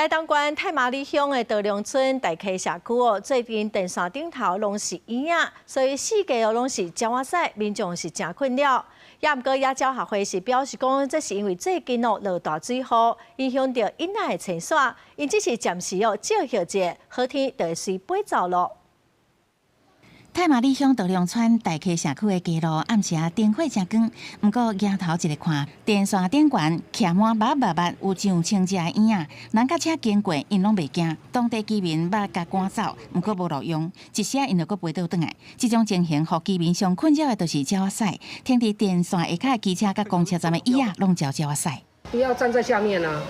台东县太麻里乡的德良村大溪社区最近电线顶头拢是婴仔，所以四界拢是鸟仔屎，民众是真困扰。也毋过野鸟学会是表示讲，这是因为最近落大水雨，影响到婴仔的清耍，因只是暂时照休者，好天就会随飞走咯。太麻里乡德良村大溪社区的街路暗时灯火真光，不过抬头一个看，电线顶悬徛满有上千只的婴仔，人甲车经过，因拢袂惊。当地居民捌甲赶走，不过无路用，一时因就阁飞倒转来。这种情形，互居民上困扰的就是鸟仔屎，停伫电线下骹的机车甲公车站的椅仔，拢鸟仔屎。不要站在下面啊，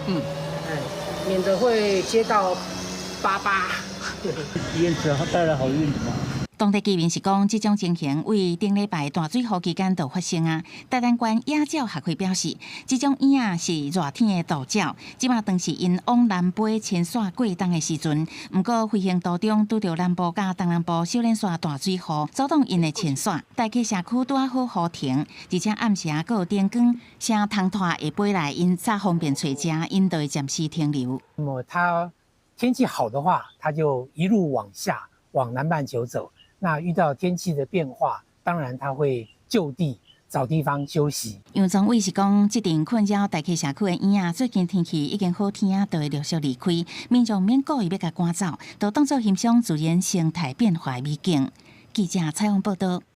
免得会接到88。因此带来好运嘛。当地居民是讲，这种情形为顶礼拜大水雨期间就发生啊。台东县野鸟学会表示，这种婴仔是热天的大鸟，即马当是因往南飞迁徙过冬的时阵，不过飞行途中拄到南部甲东南部小连续大水雨，阻挡因的迁徙。大溪社区拄好雨停，而且暗时还有灯光，啥通拖会飞来，因早方便找食，因就会暂时停留。那么它天气好的话，它就一路往下往南半球走。那遇到天气的变化，当然它会就地找地方休息。杨总委是讲，这阵困扰大溪社区的婴仔，最近天气已经好天就会陆续离开，民众免故意要甲赶走，就当作欣赏自然生态变化的美景。记者采访报道。